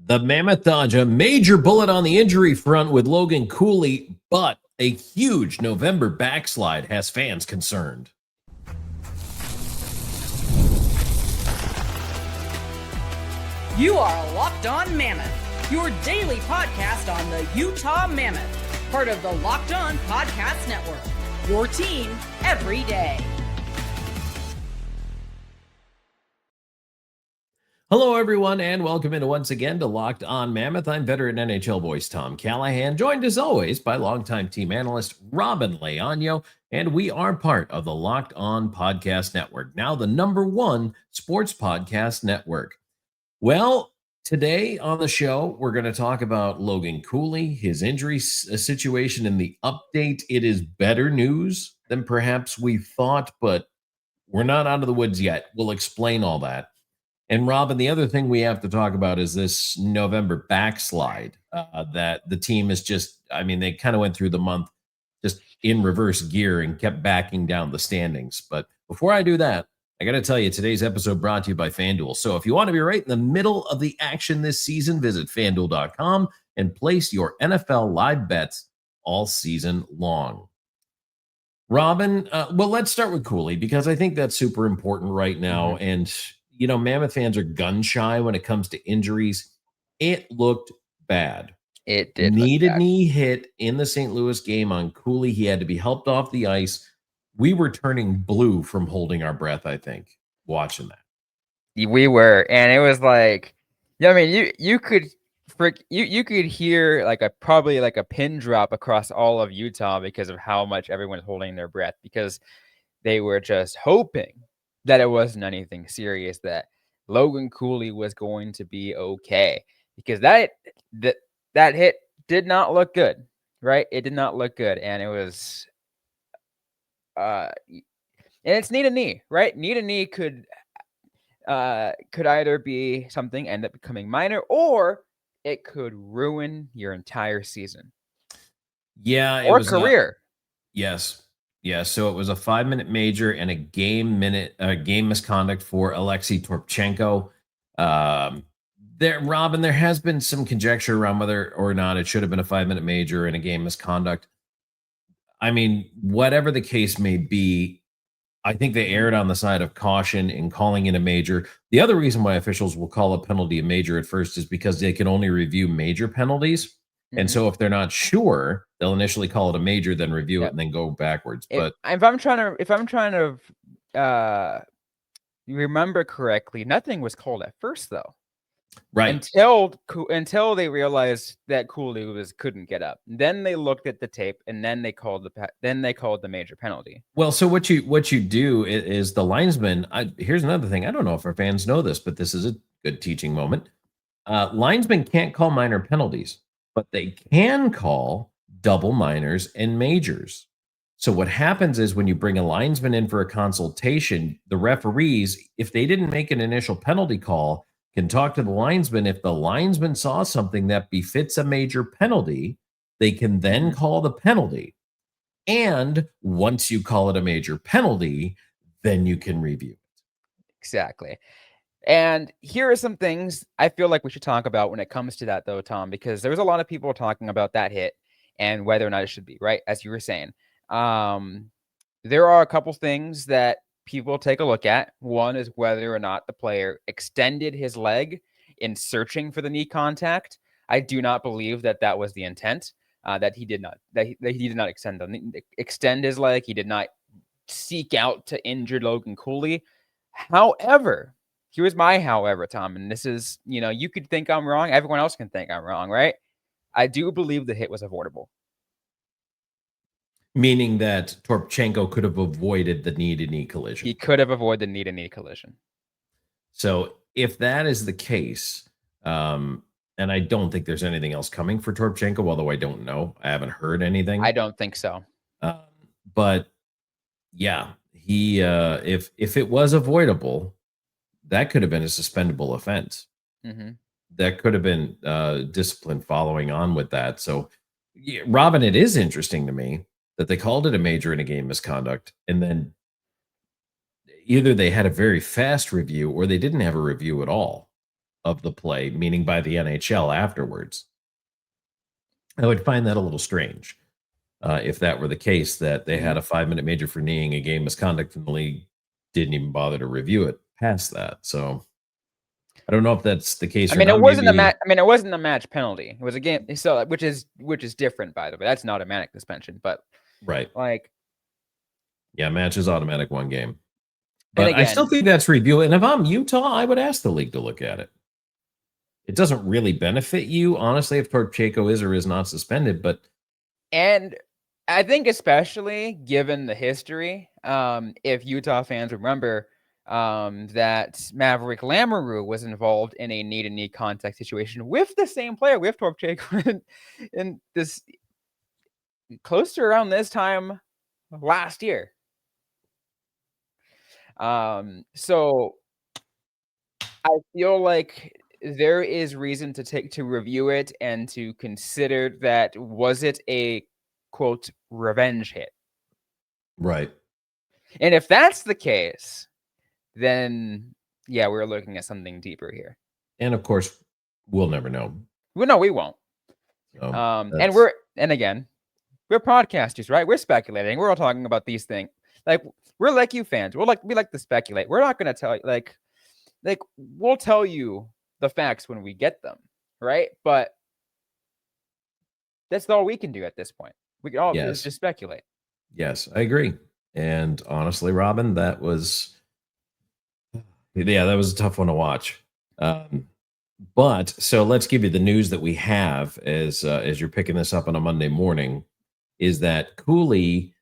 The Mammoth dodge a major bullet on the injury front with Logan Cooley, but a huge November backslide has fans concerned. You are Locked On Mammoth, your daily podcast on the Utah Mammoth, part of the Locked On Podcast Network, your team every day. Hello, everyone, and welcome in once again to Locked On Mammoth. I'm veteran NHL voice Tom Callahan, joined as always by longtime team analyst Robyn Leaño, and we are part of the Locked On Podcast Network, now the #1 sports podcast network. Well, today on the show, we're going to talk about Logan Cooley, his injury situation, and the update. It is better news than perhaps we thought, but we're not out of the woods yet. We'll explain all that. And Robyn, the other thing we have to talk about is this November backslide that the team is just, they kind of went through the month just in reverse gear and kept backing down the standings. But before I do that, I got to tell you, today's episode brought to you by FanDuel. So if you want to be right in the middle of the action this season, visit FanDuel.com and place your NFL live bets all season long. Robyn, well, let's start with Cooley because I think that's super important right now. Mm-hmm. And Mammoth fans are gun shy when it comes to injuries. It looked bad. It did. Needed knee hit in the St. Louis game on Cooley. He had to be helped off the ice. We were turning blue from holding our breath, I think, watching that. We were, and it was like, you could hear probably a pin drop across all of Utah because of how much everyone's holding their breath, because they were just hoping that it wasn't anything serious, that Logan Cooley was going to be okay, because that hit did not look good, right? It did not look good, and it was, and it's knee to knee, right? Knee to knee could either be something end up becoming minor, or it could ruin your entire season. Yeah, or career. Yes. Yeah, so it was a 5-minute major and a game misconduct for Alexei Torpchenko. Robyn, there has been some conjecture around whether or not it should have been a 5-minute major and a game misconduct. Whatever the case may be, I think they erred on the side of caution in calling it a major. The other reason why officials will call a penalty a major at first is because they can only review major penalties. Mm-hmm. And so if they're not sure, they'll initially call it a major, then review it, and then go backwards. But if I'm trying to remember correctly, nothing was called at first, though. Right. Until they realized that Cooley couldn't get up. Then they looked at the tape, and then they called the major penalty. Well, so what you do is the linesman. Here's another thing. I don't know if our fans know this, but this is a good teaching moment. Linesmen can't call minor penalties, but they can call double minors and majors. So what happens is when you bring a linesman in for a consultation, the referees, if they didn't make an initial penalty call, can talk to the linesman. If the linesman saw something that befits a major penalty, they can then call the penalty. And once you call it a major penalty, then you can review it. Exactly. And here are some things I feel like we should talk about when it comes to that, though, Tom, because there was a lot of people talking about that hit and whether or not it should be, right? As you were saying, there are a couple things that people take a look at. One is whether or not the player extended his leg in searching for the knee contact. I do not believe that was the intent, that he did not extend his leg. He did not seek out to injure Logan Cooley. However, here's my however, Tom, and this is, you could think I'm wrong. Everyone else can think I'm wrong, right? I do believe the hit was avoidable. Meaning that Torpchenko could have avoided the knee-to-knee collision. He could have avoided the knee-to-knee collision. So if that is the case, and I don't think there's anything else coming for Torpchenko, although I don't know. I haven't heard anything. I don't think so. But yeah, he if it was avoidable, that could have been a suspendable offense. Mm-hmm. That could have been discipline following on with that. So, yeah, Robyn, it is interesting to me that they called it a major in a game misconduct, and then either they had a very fast review or they didn't have a review at all of the play, meaning by the NHL afterwards. I would find that a little strange if that were the case, that they had a 5-minute major for kneeing a game misconduct and the league didn't even bother to review it past that. So I don't know if that's the case. I or mean, not. it wasn't a Maybe- match. I mean, it wasn't a match penalty. It was a game. So, which is different, by the way. That's an automatic suspension. But Right. like, Yeah, match is automatic 1 game. and But I again, still think that's review. And if I'm Utah, I would ask the league to look at it. It doesn't really benefit you, honestly, if Torcheco is or is not suspended. But and I think especially given the history, if Utah fans remember that Maverick Lamoureux was involved in a knee-to-knee contact situation with the same player, with Torcheco, in this close to around this time last year. So I feel like there is reason to review it and to consider that, was it a quote revenge hit? right. And if that's the case, then yeah, we're looking at something deeper here. And of course, we'll never know. Well, no, we won't. So And again, we're podcasters, right? We're speculating. We're all talking about these things. Like, we're like you fans. We like to speculate. We're not going to tell you, like we'll tell you the facts when we get them, right? But that's all we can do at this point. We can all just speculate. Yes, I agree. And honestly, Robyn, that was a tough one to watch. But so let's give you the news that we have as you're picking this up on a Monday morning, is that Cooley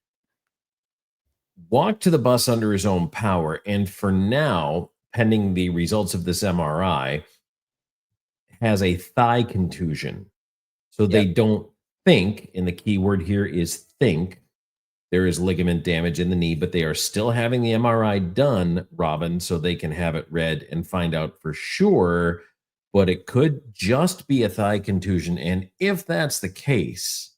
walked to the bus under his own power, and for now, pending the results of this MRI, has a thigh contusion. So they don't think, and the key word here is think, there is ligament damage in the knee, but they are still having the MRI done, Robyn, so they can have it read and find out for sure. But it could just be a thigh contusion. And if that's the case,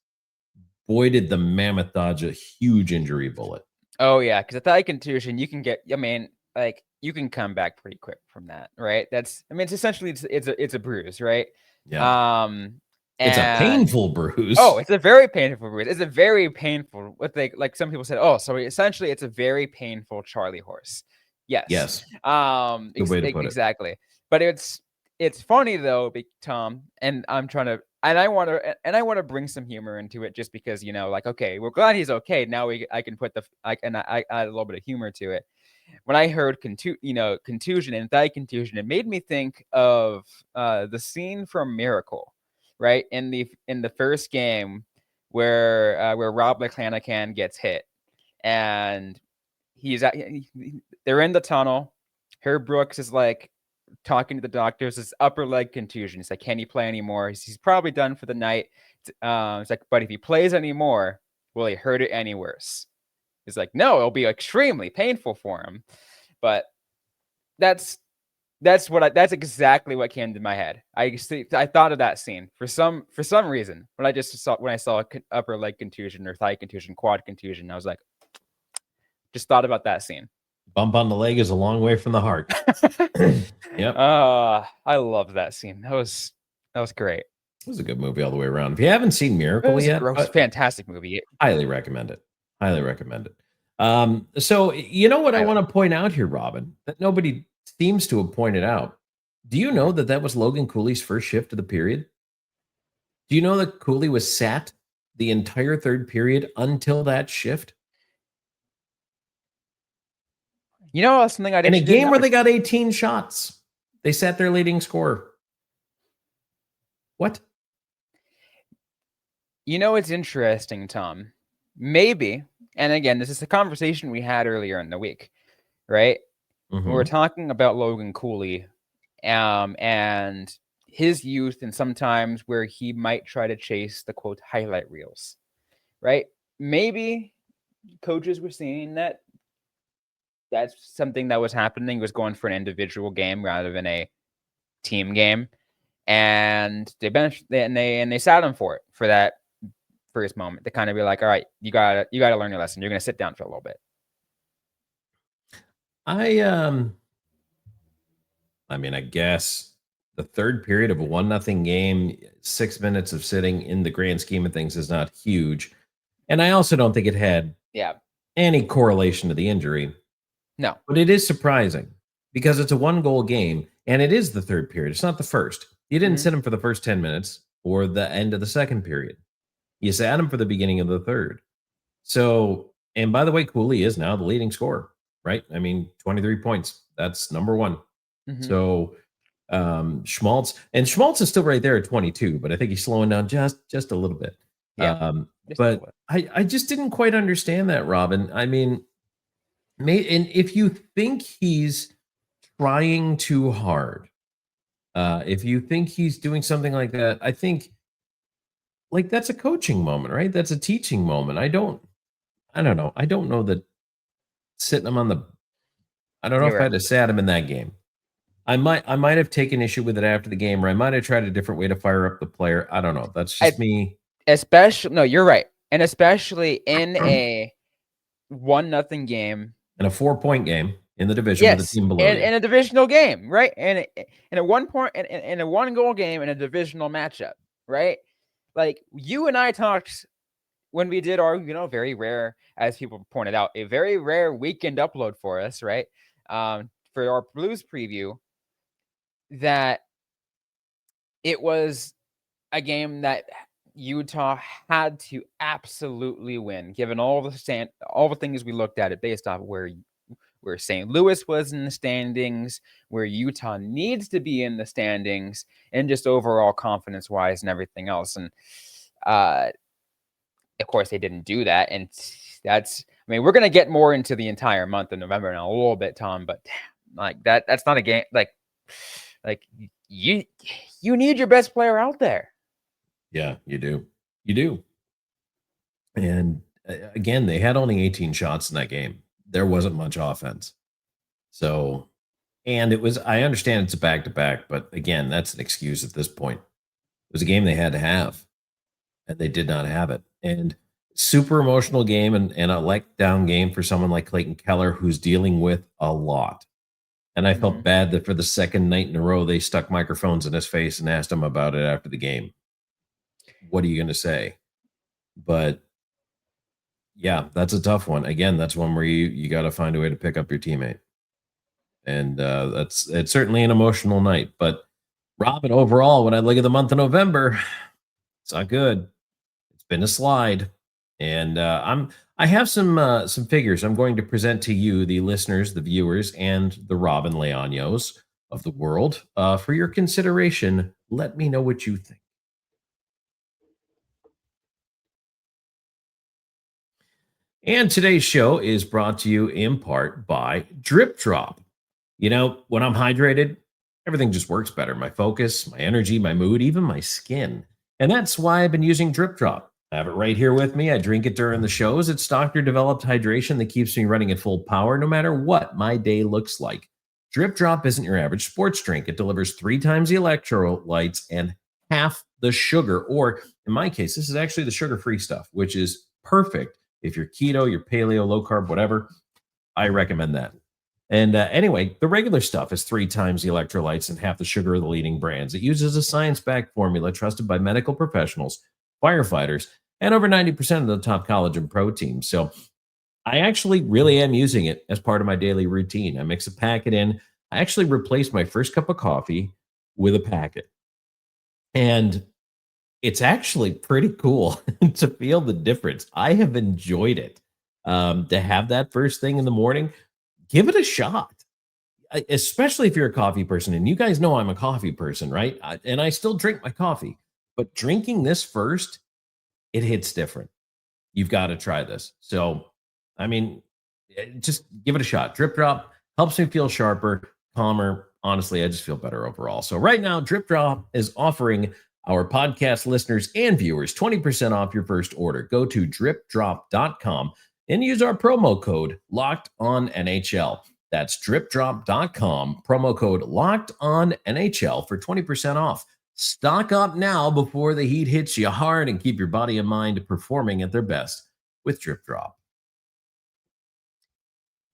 boy, did the Mammoth dodge a huge injury bullet. Oh, yeah, because a thigh contusion, you can get, I mean, like, you can come back pretty quick from that, right? It's essentially, it's a bruise, right? Yeah. It's a painful bruise. Oh, it's a very painful bruise. It's a very painful, what they, like some people said, oh, so essentially it's a very painful Charlie horse. Yes. Yes. Good way to put it. Exactly. But it's funny though, Tom, and I'm trying to, and I want to bring some humor into it, just because, you know, like, okay, we're glad he's okay. Now I can put I add a little bit of humor to it. When I heard contusion and thigh contusion, it made me think of the scene from Miracle, right? In the first game where Rob McClanahan gets hit, and they're in the tunnel. Herb Brooks is like talking to the doctors. His upper leg contusion. He's like, can he play anymore? He's probably done for the night. It's like, but if he plays anymore, will he hurt it any worse? He's like, no, it'll be extremely painful for him. But that's exactly what came to my head. I thought of that scene for some reason when I saw upper leg contusion or thigh contusion, quad contusion. I was like, just thought about that scene. Bump on the leg is a long way from the heart. Yep. I love that scene. That was great. It was a good movie all the way around. If you haven't seen Miracle yet, it was a fantastic movie. Highly recommend it. Highly recommend it. So you know what I want to point out here, Robyn, that nobody seems to have pointed out. Do you know that was Logan Cooley's first shift of the period? Do you know that Cooley was sat the entire third period until that shift? You know, something I didn't. In a game where they got 18 shots, they sat their leading scorer. What? You know, it's interesting, Tom. Maybe, and again, this is a conversation we had earlier in the week, right? Mm-hmm. We were talking about Logan Cooley, and his youth, and sometimes where he might try to chase the quote highlight reels, right? Maybe coaches were seeing that that's something that was happening, was going for an individual game rather than a team game, and they benched and they sat him for it for that first moment to kind of be like, all right, you gotta learn your lesson. You're gonna sit down for a little bit. I mean, I guess the third period of a 1-0 game, 6 minutes of sitting in the grand scheme of things is not huge. And I also don't think it had any correlation to the injury. No. But it is surprising because it's a 1-goal game and it is the third period. It's not the first. You didn't sit him for the first 10 minutes or the end of the second period. You sat him for the beginning of the third. So, and by the way, Cooley is now the leading scorer, right? I mean, 23 points. That's number one. So, Schmaltz is still right there at 22, but I think he's slowing down just a little bit. But I just didn't quite understand that, Robyn. I mean, and if you think he's trying too hard, if you think he's doing something like that, I think like that's a coaching moment, right? That's a teaching moment. I don't know. I don't know that sitting him on the. I don't know if I'd have sat him in that game. I might have taken issue with it after the game, or I might have tried a different way to fire up the player. I don't know. That's just me. No, you're right, and especially in a 1-0 game, in a 4-point game in the division with the team below in a divisional game, right? And in a 1-goal game in a divisional matchup, right? Like you and I talked when we did our, very rare, as people pointed out, a very rare weekend upload for us, right? For our Blues preview, that it was a game that Utah had to absolutely win, given all the things we looked at it based off where St. Louis was in the standings, where Utah needs to be in the standings, and just overall confidence-wise and everything else. And of course, they didn't do that. And we're going to get more into the entire month of November in a little bit, Tom, but like that's not a game. Like you need your best player out there. Yeah, you do. And again, they had only 18 shots in that game. There wasn't much offense. So, and I understand it's a back-to-back, but again, that's an excuse at this point. It was a game they had to have, and they did not have it. And super emotional game and a letdown game for someone like Clayton Keller, who's dealing with a lot. And I felt bad that for the second night in a row, they stuck microphones in his face and asked him about it after the game. What are you going to say? But yeah, that's a tough one. Again, that's one where you got to find a way to pick up your teammate. And it's certainly an emotional night. But Robyn, overall, when I look at the month of November, it's not good. It's been a slide. And I have some figures I'm going to present to you, the listeners, the viewers, and the Robyn Leaños of the world for your consideration. Let me know what you think. And today's show is brought to you in part by Drip Drop. When I'm hydrated, everything just works better. My focus, my energy, my mood, even my skin. And that's why I've been using Drip Drop. I have it right here with me. I drink it during the shows. It's doctor-developed hydration that keeps me running at full power no matter what my day looks like. Drip Drop isn't your average sports drink. It delivers 3 times the electrolytes and half the sugar. Or in my case, this is actually the sugar-free stuff, which is perfect. If you're keto, you're paleo, low carb, whatever, I recommend that. And anyway, the regular stuff is 3 times the electrolytes and half the sugar of the leading brands. It uses a science-backed formula trusted by medical professionals, firefighters, and over 90% of the top collagen protein. So I actually really am using it as part of my daily routine. I mix a packet in. I actually replaced my first cup of coffee with a packet. And it's actually pretty cool to feel the difference. I have enjoyed it. To have that first thing in the morning, give it a shot. Especially if you're a coffee person. And you guys know I'm a coffee person, right? And I still drink my coffee. But drinking this first, it hits different. You've got to try this. So, just give it a shot. Drip Drop helps me feel sharper, calmer. Honestly, I just feel better overall. So right now, Drip Drop is offering our podcast listeners and viewers 20% off your first order. Go to dripdrop.com and use our promo code LOCKEDONNHL. That's dripdrop.com, promo code LOCKEDONNHL for 20% off. Stock up now before the heat hits you hard and keep your body and mind performing at their best with Drip Drop.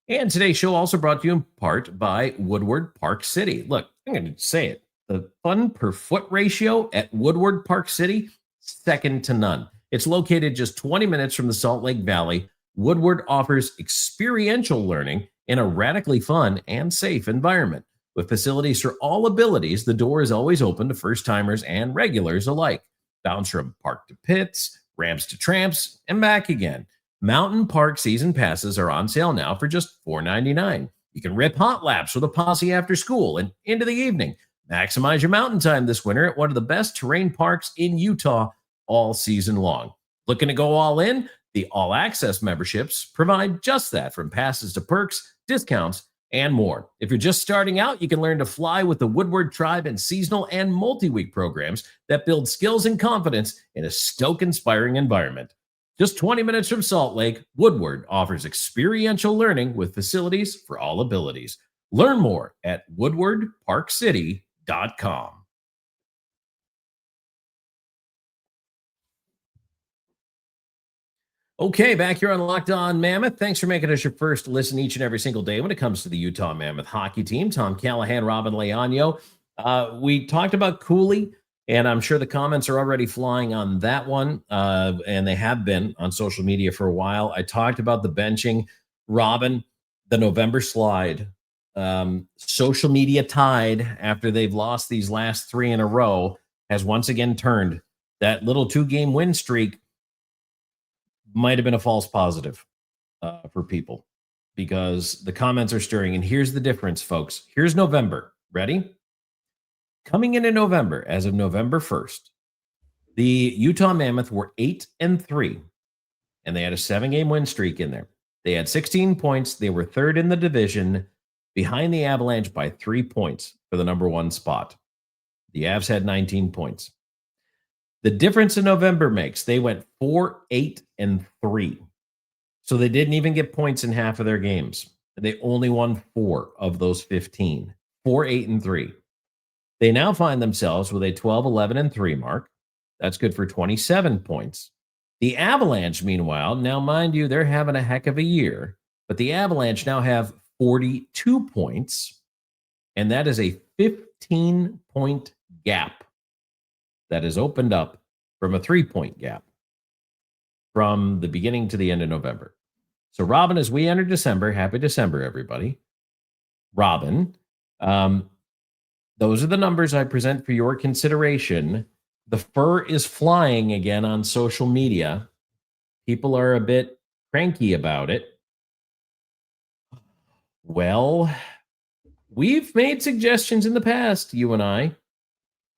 And today's show also brought to you in part by Woodward Park City. Look, I'm going to say it. The fun per foot ratio at Woodward Park City, second to none. It's located just 20 minutes from the Salt Lake Valley. Woodward offers experiential learning in a radically fun and safe environment. With facilities for all abilities, the door is always open to first-timers and regulars alike. Bounce from park to pits, ramps to tramps, and back again. Mountain Park season passes are on sale now for just $4.99. You can rip hot laps with a posse after school and into the evening. Maximize your mountain time this winter at one of the best terrain parks in Utah all season long. Looking to go all in? The All Access memberships provide just that, from passes to perks, discounts, and more. If you're just starting out, you can learn to fly with the Woodward Tribe and seasonal and multi-week programs that build skills and confidence in a stoke-inspiring environment. Just 20 minutes from Salt Lake, Woodward offers experiential learning with facilities for all abilities. Learn more at woodwardparkcity.com. Okay, back here on Locked On Mammoth. Thanks for making us your first listen each and every single day when it comes to the Utah Mammoth hockey team. Tom Callahan, Robyn Leaño. We talked about Cooley, and I'm sure the comments are already flying on that one, and they have been on social media for a while. I talked about the benching. Robyn, the November slide, social media tide after they've lost these last 3 in a row has once again turned. That little 2-game win streak might have been a false positive for people, because the comments are stirring. And here's the difference, folks. Here's November. Ready? Coming into November, as of November 1st, the Utah Mammoth were 8-3, and they had a 7-game win streak in there. They had 16 points. They were third in the division, behind the Avalanche by 3 points for the number 1 spot. The Avs had 19 points. The difference in November makes they went 4-8-3. So they didn't even get points in half of their games. They only won 4 of those 15. 4-8-3. They now find themselves with a 12-11-3 mark. That's good for 27 points. The Avalanche, meanwhile, now mind you, they're having a heck of a year, but the Avalanche now have 42 points, and that is a 15-point gap that has opened up from a 3-point gap from the beginning to the end of November. So, Robyn, as we enter December, happy December, everybody. Robyn, those are the numbers I present for your consideration. The fur is flying again on social media. People are a bit cranky about it. Well, we've made suggestions in the past, you and I.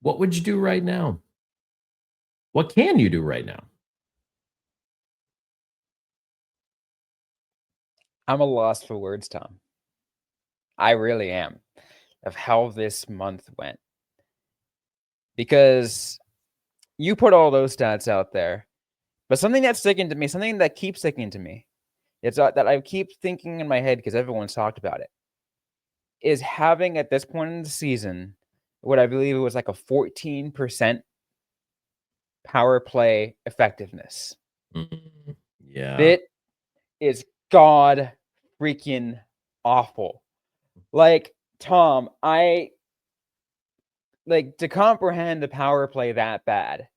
What would you do right now? What can you do right now? I'm a loss for words, Tom. I really am, of how this month went. Because you put all those stats out there, but something that's sticking to me, something that keeps sticking to me, it's that I keep thinking in my head because everyone's talked about it, is having at this point in the season what I believe it was like a 14% power play effectiveness. Yeah. It is god freaking awful. Like, Tom, I like to comprehend the power play that bad.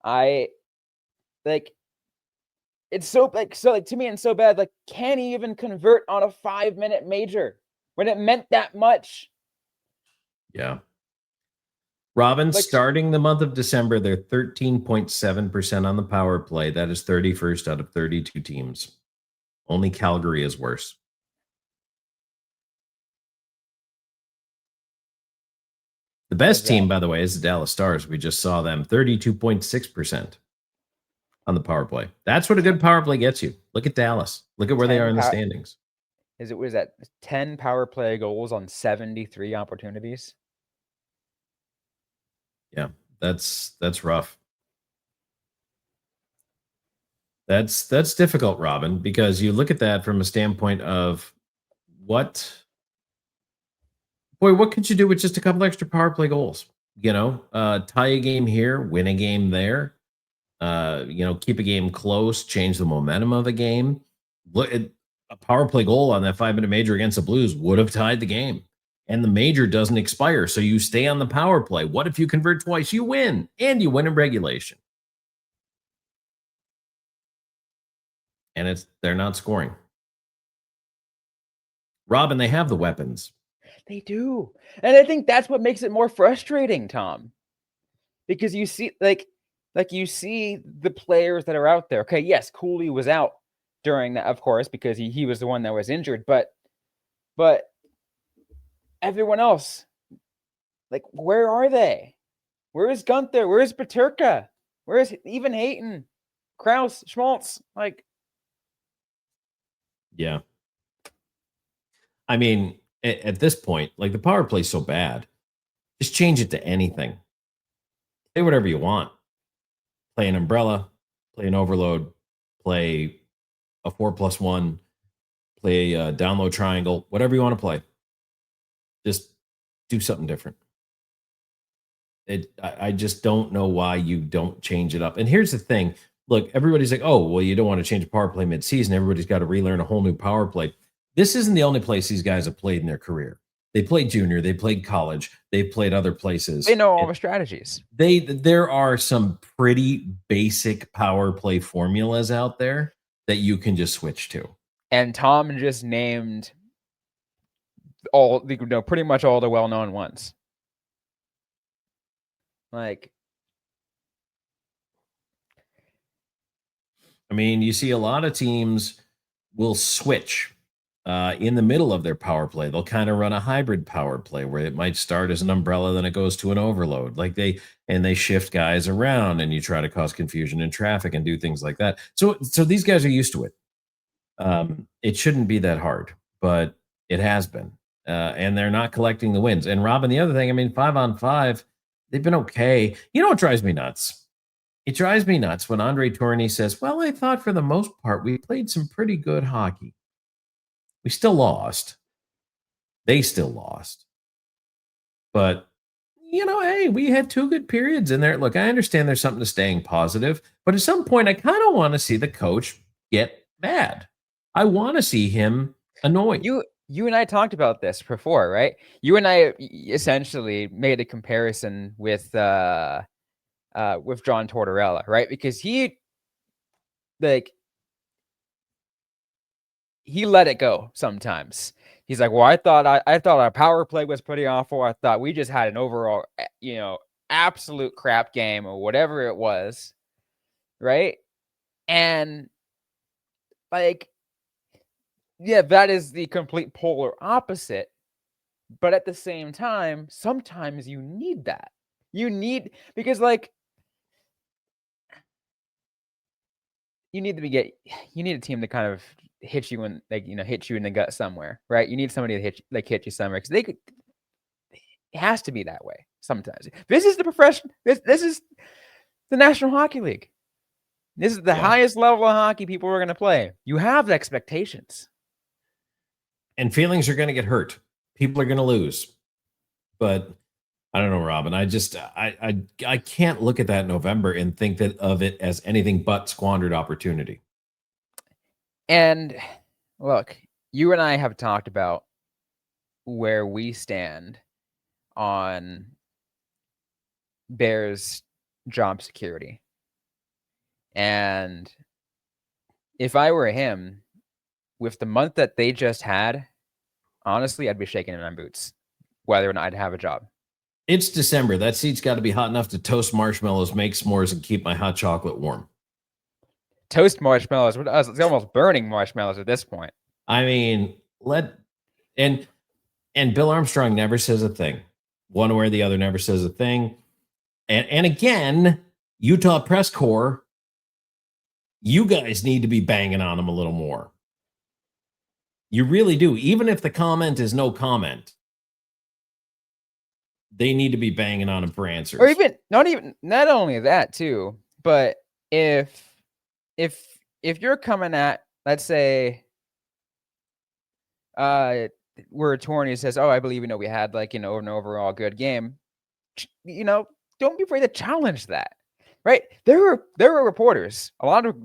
I like it's so to me, it's so bad. Like, can't he even convert on a 5-minute major when it meant that much? Yeah. Robyn, Like, starting the month of December, they're 13.7% on the power play. That is 31st out of 32 teams. Only Calgary is worse. The best team, by the way, is the Dallas Stars. We just saw them 32.6% on the power play. That's what a good power play gets you. Look at Dallas. Look at where they are in the standings. Was that 10 power play goals on 73 opportunities? Yeah, that's rough. That's difficult, Robyn, because you look at that from a standpoint of what could you do with just a couple extra power play goals? Tie a game here, win a game there. Keep a game close, change the momentum of a game. Look at a power play goal on that 5-minute major against the Blues would have tied the game. and the major doesn't expire. So you stay on the power play. What if you convert twice? You win, and you win in regulation. And they're not scoring. Robyn, they have the weapons. They do. And I think that's what makes it more frustrating, Tom. Because you see, like you see the players that are out there. Okay, yes, Cooley was out during that, of course, because he was the one that was injured. But everyone else, like, where are they? Where is Gunther? Where is Peterka? Where is even Hayton, Krause, Schmaltz? Like, yeah. I mean, at this point, like, the power play's so bad, just change it to anything. Play whatever you want. Play an umbrella, play an overload, play a 4+1, play a down low triangle, whatever you want to play. Just do something different. I just don't know why you don't change it up. And here's the thing. Look, everybody's like, oh, well, you don't want to change a power play mid-season. Everybody's got to relearn a whole new power play. This isn't the only place these guys have played in their career. They played junior, they played college, they've played other places. They know all the strategies. There are some pretty basic power play formulas out there that you can just switch to. And Tom just named pretty much all the well-known ones. Like, I mean, you see a lot of teams will switch in the middle of their power play. They'll kind of run a hybrid power play where it might start as an umbrella, then it goes to an overload. Like they shift guys around, and you try to cause confusion in traffic and do things like that. So these guys are used to it. It shouldn't be that hard, but it has been. And they're not collecting the wins. And Robyn, the other thing, I mean, 5-on-5, they've been okay. You know what drives me nuts? It drives me nuts when Andre Tourigny says, well, I thought for the most part we played some pretty good hockey. We still lost. They still lost. But, hey, we had 2 good periods in there. Look, I understand there's something to staying positive, but at some point I kind of want to see the coach get mad. I want to see him annoyed. You and I talked about this before, right? You and I essentially made a comparison with John Tortorella, right? Because he let it go sometimes. He's like, well, I thought our power play was pretty awful. I thought we just had an overall, absolute crap game or whatever it was, right? And yeah, that is the complete polar opposite. But at the same time, sometimes you need that. Because you need a team to kind of hit you in the gut somewhere, right? You need somebody to hit you somewhere, because it has to be that way sometimes. This is this is the National Hockey League. This is the highest level of hockey people are going to play. You have expectations. And feelings are going to get hurt. People are going to lose. But I don't know, Robyn. I can't look at that November and think of it as anything but squandered opportunity. And look, you and I have talked about where we stand on Bears job security. And if I were him, with the month that they just had, honestly, I'd be shaking in my boots whether or not I'd have a job. It's December. That seat's got to be hot enough to toast marshmallows, make s'mores, and keep my hot chocolate warm. Toast marshmallows? It's almost burning marshmallows at this point. I mean, and Bill Armstrong never says a thing. One way or the other never says a thing. And again, Utah press corps, you guys need to be banging on him a little more. You really do. Even if the comment is no comment, they need to be banging on him for answers. Or not only that too, but if you're coming at, let's say, where Tourigny says, "Oh, I believe we had an overall good game," don't be afraid to challenge that. Right? There were reporters, a lot of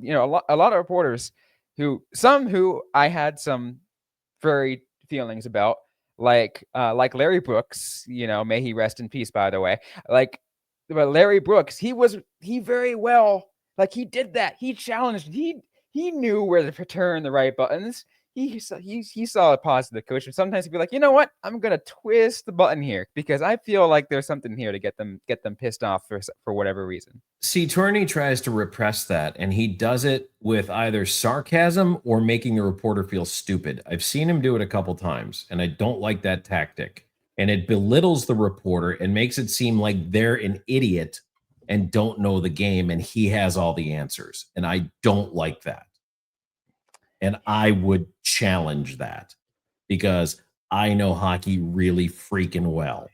reporters who I had some very feelings about like Larry Brooks, may he rest in peace, by the way. But Larry Brooks, he very well, he did that. He challenged, he knew where to turn the right buttons. He saw a positive coach, and sometimes he'd be like, you know what, I'm gonna twist the button here because I feel like there's something here to get them pissed off for whatever reason. See, Tourigny tries to repress that, and he does it with either sarcasm or making the reporter feel stupid. I've seen him do it a couple times, and I don't like that tactic. And it belittles the reporter and makes it seem like they're an idiot and don't know the game, and he has all the answers. And I don't like that. And I would challenge that because I know hockey really freaking well.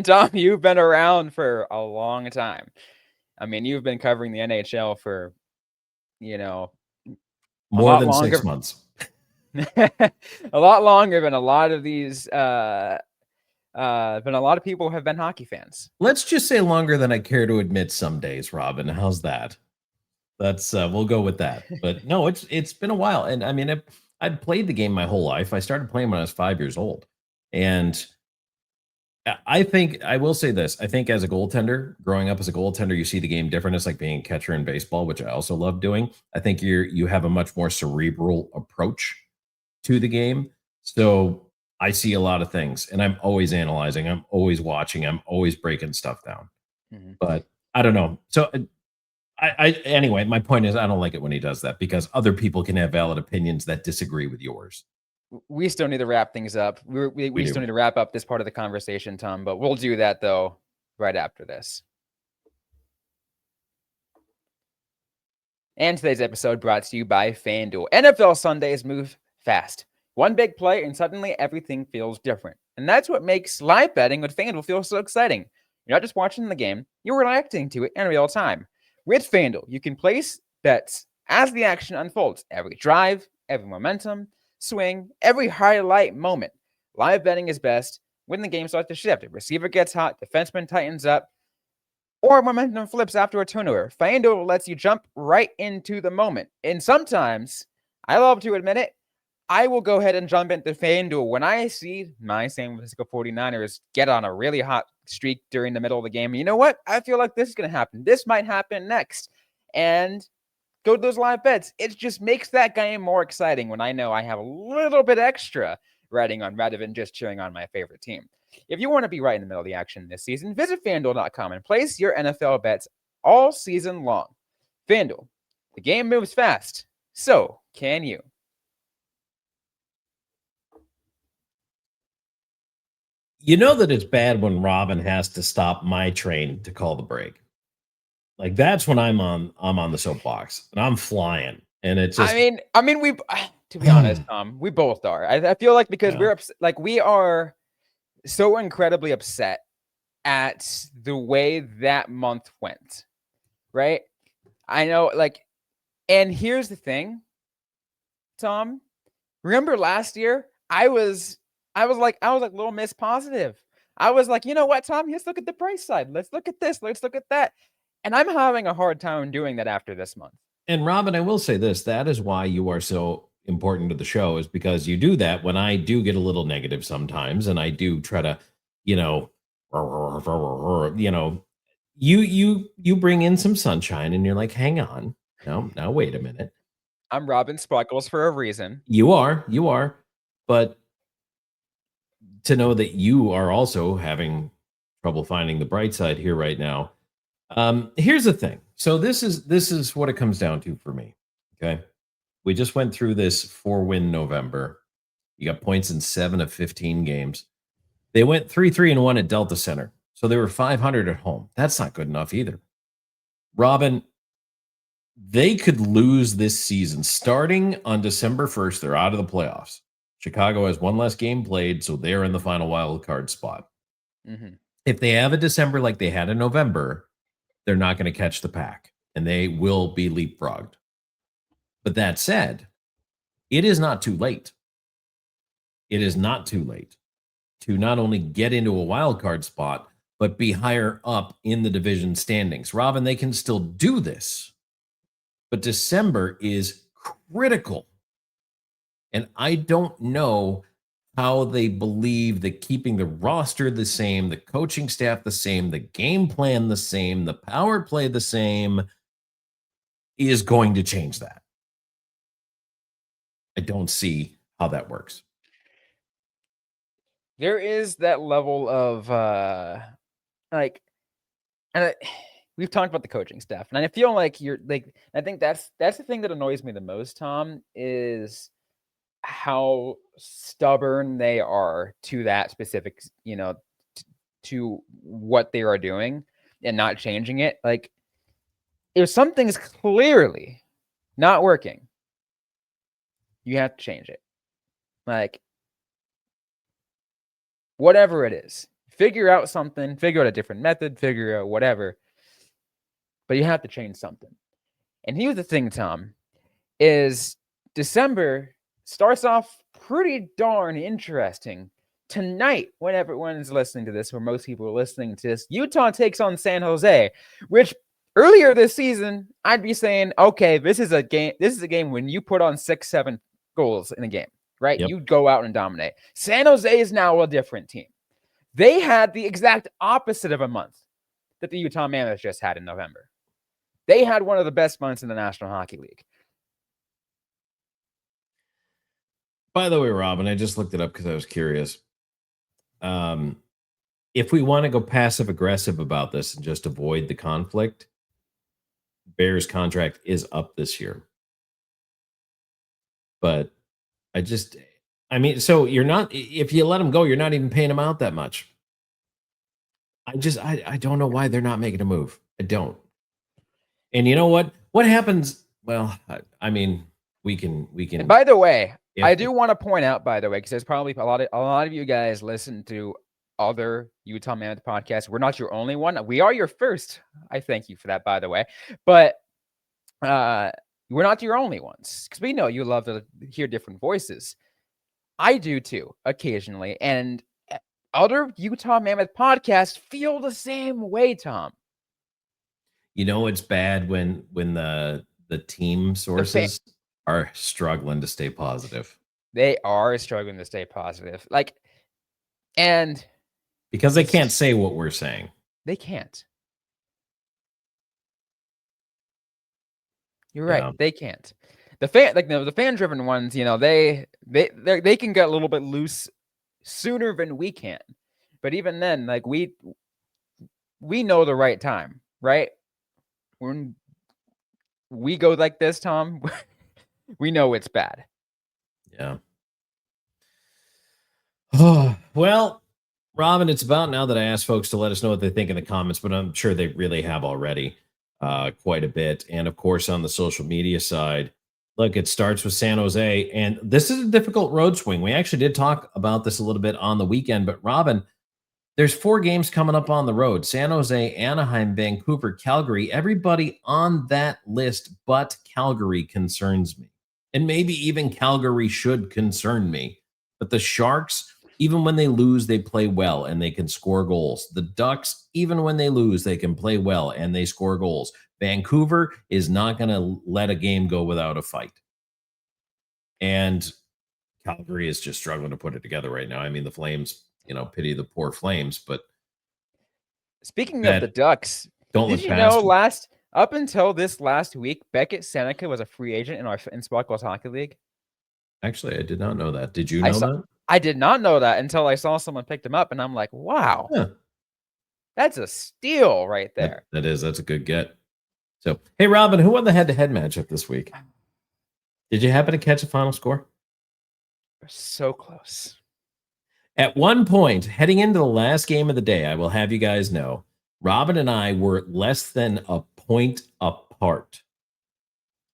Tom, you've been around for a long time. I mean, you've been covering the NHL for, more than 6 months. A lot longer than a lot of these, but a lot of people have been hockey fans. Let's just say longer than I care to admit some days, Robin. How's that? That's we'll go with that. But no, it's been a while. And I mean, I'd played the game my whole life. I started playing when I was 5 years old. And I think I will say this. I think as a goaltender, growing up as a goaltender, you see the game different. It's like being a catcher in baseball, which I also love doing. I think you have a much more cerebral approach to the game. So I see a lot of things, and I'm always analyzing. I'm always watching. I'm always breaking stuff down. Mm-hmm. But I don't know. So anyway, my point is I don't like it when he does that because other people can have valid opinions that disagree with yours. We still need to wrap things up. We still need to wrap up this part of the conversation, Tom, but we'll do that though right after this. And today's episode brought to you by FanDuel. NFL Sundays move fast. One big play and suddenly everything feels different. And that's what makes live betting with FanDuel feel so exciting. You're not just watching the game, you're reacting to it in real time. With FanDuel, you can place bets as the action unfolds. Every drive, every momentum, swing, every highlight moment. Live betting is best when the game starts to shift. If receiver gets hot, defenseman tightens up, or momentum flips after a turnover. FanDuel lets you jump right into the moment. And sometimes, I love to admit it, I will go ahead and jump into FanDuel when I see my San Francisco 49ers get on a really hot streak during the middle of the game. You know what? I feel like this is going to happen. This might happen next. And go to those live bets. It just makes that game more exciting when I know I have a little bit extra riding on rather than just cheering on my favorite team. If you want to be right in the middle of the action this season, visit FanDuel.com and place your NFL bets all season long. FanDuel, the game moves fast. So can you. You know that it's bad when Robin has to stop my train to call the break. Like that's when I'm on the soapbox and I'm flying, and it's just. I mean, we. To be honest, we both are. I feel like because we're like we are so incredibly upset at the way that month went, right? I know, and here's the thing, Tom. Remember last year? I was like little miss positive. I was like, you know what, Tom? Let's look at the price side. Let's look at this. Let's look at that. And I'm having a hard time doing that after this month. And Robin, I will say this: that is why you are so important to the show, is because you do that when I do get a little negative sometimes, and I do try to, you bring in some sunshine, and you're like, hang on, now wait a minute. I'm Robin Sparkles for a reason. You are, but to know that you are also having trouble finding the bright side here right now. Here's the thing. So this is what it comes down to for me. Okay. We just went through this 4-win November. You got points in 7 of 15 games. They went 3-3-1 at Delta Center. So they were 500 at home. That's not good enough either. Robin, they could lose this season. Starting on December 1st, they're out of the playoffs. Chicago has one less game played, so they're in the final wild card spot. Mm-hmm. If they have a December like they had in November, they're not going to catch the pack, and they will be leapfrogged. But that said, it is not too late. It is not too late to not only get into a wild card spot, but be higher up in the division standings. Robin, they can still do this, but December is critical. And I don't know how they believe that keeping the roster the same, the coaching staff the same, the game plan the same, the power play the same is going to change that. I don't see how that works. There is that level of like, and we've talked about the coaching staff, and I feel like you're like, I think that's the thing that annoys me the most, Tom, is how stubborn they are to that specific, to what they are doing and not changing it. Like, if something's clearly not working, you have to change it. Like, whatever it is, figure out something, figure out a different method, figure out whatever, but you have to change something. And here's the thing, Tom, is December starts off pretty darn interesting. Tonight, when everyone's listening to this, or most people are listening to this, Utah takes on San Jose, which earlier this season, I'd be saying, okay, this is a game when you put on 6-7 goals in a game, right? Yep. You go out and dominate. San Jose is now a different team. They had the exact opposite of a month that the Utah Mammoth just had in November. They had one of the best months in the National Hockey League. By the way, Robin, I just looked it up because I was curious. If we want to go passive aggressive about this and just avoid the conflict, Bears' contract is up this year. But so you're not, if you let him go, you're not even paying him out that much. I don't know why they're not making a move. I don't. And you know what? What happens? Well, we can. And by the way, I do want to point out, by the way, because there's probably a lot of you guys listen to other Utah Mammoth podcasts. We're not your only one. We are your first. I thank you for that, by the way. But we're not your only ones, because we know you love to hear different voices. I do too, occasionally. And other Utah Mammoth podcasts feel the same way, Tom. You know, it's bad when the team sources are struggling to stay positive. They are struggling to stay positive. And because they can't say what we're saying. They can't. You're right. Yeah. They can't. The fan-driven ones, they can get a little bit loose sooner than we can. But even then, we know the right time, right? When we go like this, Tom, we know it's bad. Yeah. Oh, well, Robin, it's about now that I asked folks to let us know what they think in the comments, but I'm sure they really have already quite a bit. And of course, on the social media side, look, it starts with San Jose, and this is a difficult road swing. We actually did talk about this a little bit on the weekend, but Robin, there's 4 games coming up on the road: San Jose, Anaheim, Vancouver, Calgary. Everybody on that list but Calgary concerns me. And maybe even Calgary should concern me. But the Sharks, even when they lose, they play well and they can score goals. The Ducks, even when they lose, they can play well and they score goals. Vancouver is not going to let a game go without a fight. And Calgary is just struggling to put it together right now. I mean, the Flames, pity the poor Flames. But speaking of the Ducks, did you know up until this last week, Beckett Seneca was a free agent in Sparkle's Hockey League? Actually, I did not know that. Did you know that? I did not know that until I saw someone picked him up, and I'm like, wow, that's a steal right there. That's a good get. So, hey, Robin, who won the head-to-head matchup this week? Did you happen to catch a final score? We're so close. At one point, heading into the last game of the day, I will have you guys know, Robin and I were less than a point apart.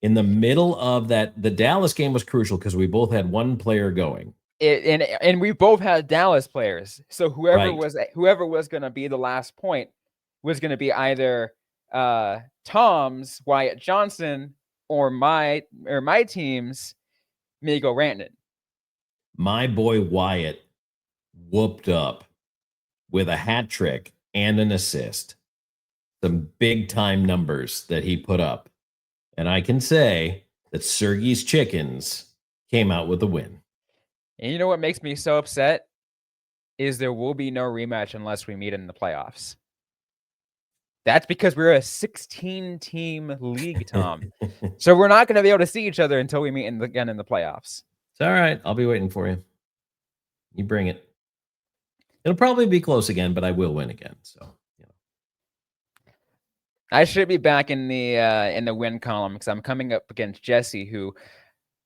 In the middle of that, the Dallas game was crucial because we both had one player going. And we both had Dallas players. So whoever was going to be the last point was going to be either Tom's Wyatt Johnson or my team's Migo Rantanen. My boy Wyatt whooped up with a hat trick and an assist. Some big time numbers that he put up. And I can say that Sergei's Chickens came out with a win. And you know what makes me so upset? Is there will be no rematch unless we meet in the playoffs. That's because we're a 16-team league, Tom. So we're not going to be able to see each other until we meet again in the playoffs. It's all right. I'll be waiting for you. You bring it. It'll probably be close again, but I will win again. So, I should be back in the win column because I'm coming up against Jesse, who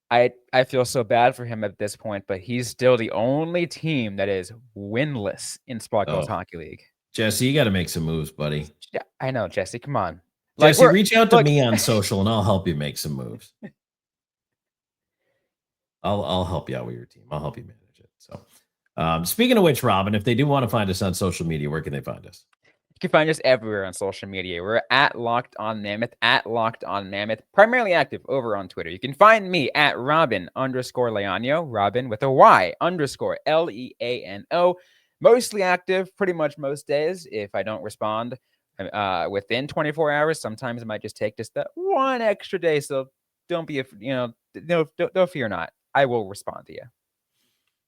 I feel so bad for him at this point, but he's still the only team that is winless in Spark Girls Hockey League. Jesse, you got to make some moves, buddy. Yeah, I know, Jesse. Come on. Jesse, reach out to me on social and I'll help you make some moves. I'll help you out with your team. I'll help you manage it. So, speaking of which, Robyn, if they do want to find us on social media, where can they find us? You can find us everywhere on social media. We're at Locked On Mammoth, primarily active over on Twitter. You can find me at Robyn_Leaño, Robyn with a Y _Leano. Mostly active pretty much most days. If I don't respond within 24 hours, sometimes it might just take just that one extra day. So don't be, don't fear not. I will respond to you.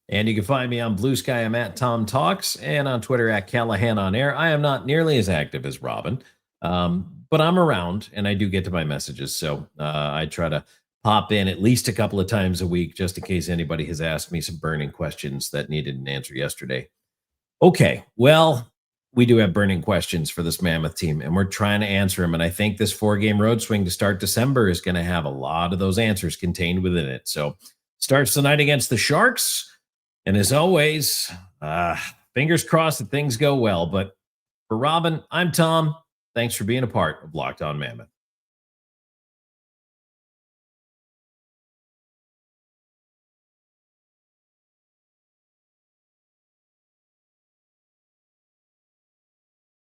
And you can find me on Blue Sky. I'm at Tom Talks, and on Twitter at Callahan on Air. I am not nearly as active as Robyn, but I'm around and I do get to my messages. So I try to pop in at least a couple of times a week, just in case anybody has asked me some burning questions that needed an answer yesterday. Okay, well, we do have burning questions for this Mammoth team, and we're trying to answer them. And I think this 4-game road swing to start December is going to have a lot of those answers contained within it. So starts tonight against the Sharks. And as always, fingers crossed that things go well. But for Robyn, I'm Tom. Thanks for being a part of Locked On Mammoth.